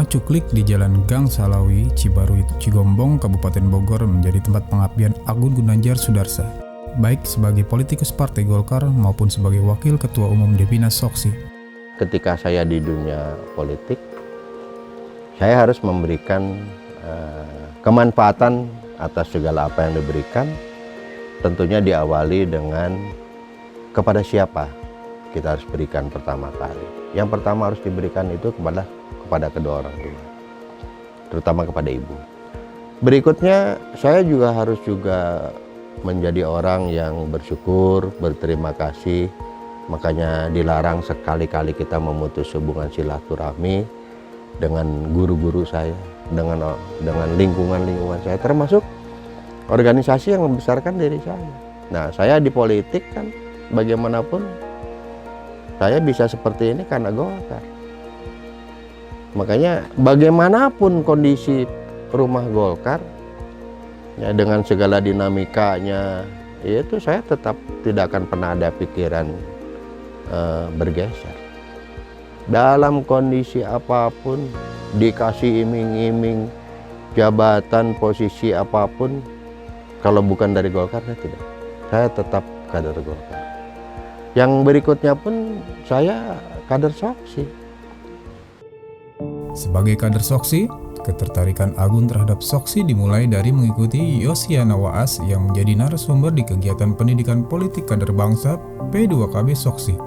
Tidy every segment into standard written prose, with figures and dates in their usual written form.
Cuklik di Jalan Gang Salawi, Cibaruit, Cigombong, Kabupaten Bogor menjadi tempat pengabdian Agun Gunanjar Sudarsa, baik sebagai politikus Partai Golkar maupun sebagai Wakil Ketua Umum Depina Soksi. Ketika saya di dunia politik, saya harus memberikan kemanfaatan atas segala apa yang diberikan. Tentunya diawali dengan kepada siapa kita harus berikan pertama kali. Yang pertama harus diberikan itu kepada kedua orang tua, terutama kepada ibu. Berikutnya saya juga harus menjadi orang yang bersyukur, berterima kasih. Makanya dilarang sekali-kali kita memutus hubungan silaturahmi dengan guru-guru saya, dengan lingkungan saya, termasuk organisasi yang membesarkan diri saya. Nah, saya di politik kan bagaimanapun saya bisa seperti ini karena Golkar. Makanya bagaimanapun kondisi rumah Golkar, ya, dengan segala dinamikanya, itu saya tetap tidak akan pernah ada pikiran bergeser. Dalam kondisi apapun, dikasih iming-iming jabatan, posisi apapun, kalau bukan dari Golkar, saya tidak. Saya tetap kader Golkar. Yang berikutnya pun saya kader Soksi. Sebagai kader Soksi, ketertarikan Agun terhadap Soksi dimulai dari mengikuti Yosiana Waas yang menjadi narasumber di kegiatan pendidikan politik kader bangsa P2KB Soksi.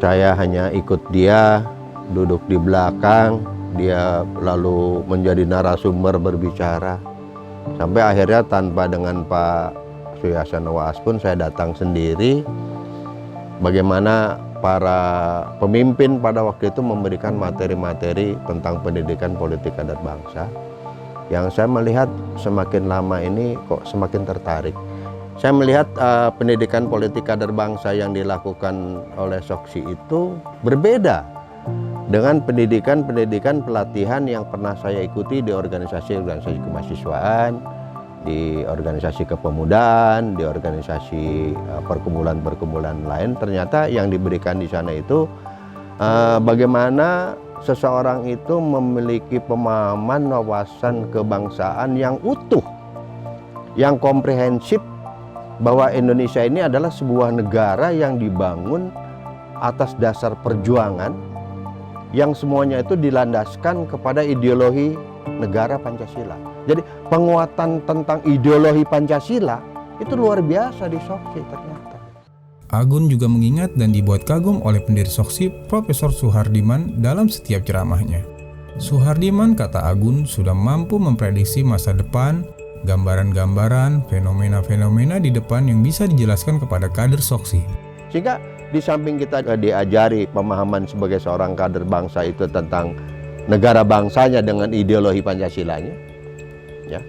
Saya hanya ikut dia, duduk di belakang, dia lalu menjadi narasumber berbicara. Sampai akhirnya tanpa dengan Pak Yosiana Waas pun saya datang sendiri. Bagaimana para pemimpin pada waktu itu memberikan materi-materi tentang pendidikan politik kader bangsa, yang saya melihat semakin lama ini kok semakin tertarik. Saya melihat pendidikan politik kader bangsa yang dilakukan oleh Soksi itu berbeda dengan pendidikan pelatihan yang pernah saya ikuti di organisasi kemahasiswaan, di organisasi kepemudaan, di organisasi perkumpulan-perkumpulan lain. Ternyata yang diberikan di sana itu bagaimana seseorang itu memiliki pemahaman wawasan kebangsaan yang utuh, yang komprehensif, bahwa Indonesia ini adalah sebuah negara yang dibangun atas dasar perjuangan, yang semuanya itu dilandaskan kepada ideologi negara Pancasila. Jadi penguatan tentang ideologi Pancasila itu luar biasa di Soksi ternyata. Agun juga mengingat dan dibuat kagum oleh pendiri Soksi, Profesor Soehardiman, dalam setiap ceramahnya. Soehardiman, kata Agun, sudah mampu memprediksi masa depan, gambaran-gambaran, fenomena-fenomena di depan yang bisa dijelaskan kepada kader Soksi. Sehingga di samping kita diajari pemahaman sebagai seorang kader bangsa itu tentang negara bangsanya dengan ideologi Pancasilanya, ya,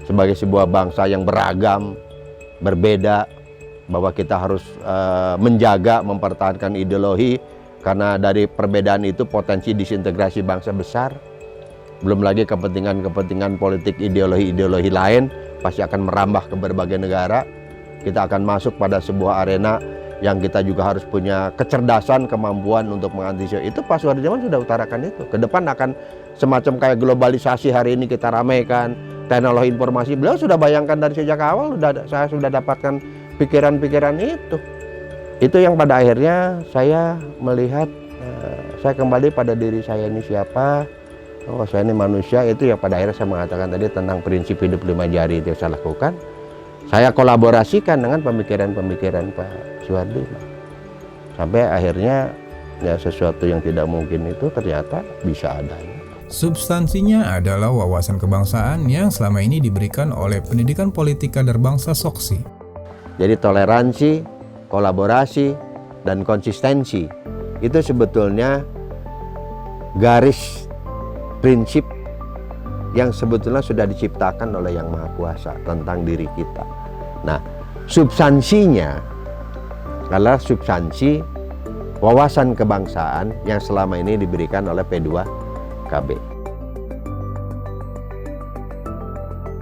sebagai sebuah bangsa yang beragam, berbeda, bahwa kita harus menjaga, mempertahankan ideologi, karena dari perbedaan itu potensi disintegrasi bangsa besar. Belum lagi kepentingan-kepentingan politik, ideologi-ideologi lain pasti akan merambah ke berbagai negara. Kita akan masuk pada sebuah arena yang kita juga harus punya kecerdasan, kemampuan untuk mengantisipasi. Itu Pak Soehardiman sudah utarakan itu. Ke depan akan semacam kayak globalisasi hari ini kita ramaikan, teknologi informasi. Beliau sudah bayangkan dari sejak awal, saya sudah dapatkan pikiran-pikiran itu. Itu yang pada akhirnya saya melihat, saya kembali pada diri saya ini siapa. Oh, saya ini manusia. Itu yang pada akhirnya saya mengatakan tadi tentang prinsip hidup 5 jari itu saya lakukan. Saya kolaborasikan dengan pemikiran-pemikiran Pak Soehardiman. Sampai akhirnya ya sesuatu yang tidak mungkin itu ternyata bisa adanya. Substansinya adalah wawasan kebangsaan yang selama ini diberikan oleh pendidikan politik kader bangsa Soksi. Jadi toleransi, kolaborasi, dan konsistensi itu sebetulnya garis prinsip yang sebetulnya sudah diciptakan oleh Yang Maha Kuasa tentang diri kita. Nah, substansinya adalah substansi wawasan kebangsaan yang selama ini diberikan oleh P2KB.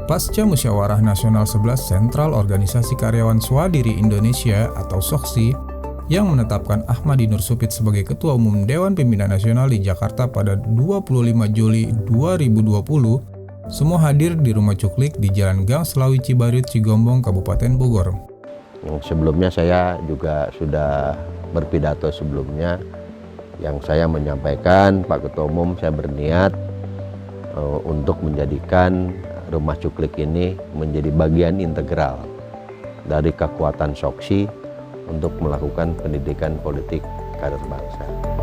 Pasca Musyawarah Nasional 11 Sentral Organisasi Karyawan Swadiri Indonesia atau Soksi, yang menetapkan Ahmadi Nur Supit sebagai Ketua Umum Dewan Pembina Nasional di Jakarta pada 25 Juli 2020, semua hadir di Rumah Cuklik di Jalan Gang Selawi Cibarit, Cigombong, Kabupaten Bogor. Sebelumnya saya juga sudah berpidato sebelumnya, yang saya menyampaikan, Pak Ketua Umum, saya berniat untuk menjadikan Rumah Cuklik ini menjadi bagian integral dari kekuatan Soksi untuk melakukan pendidikan politik kader bangsa.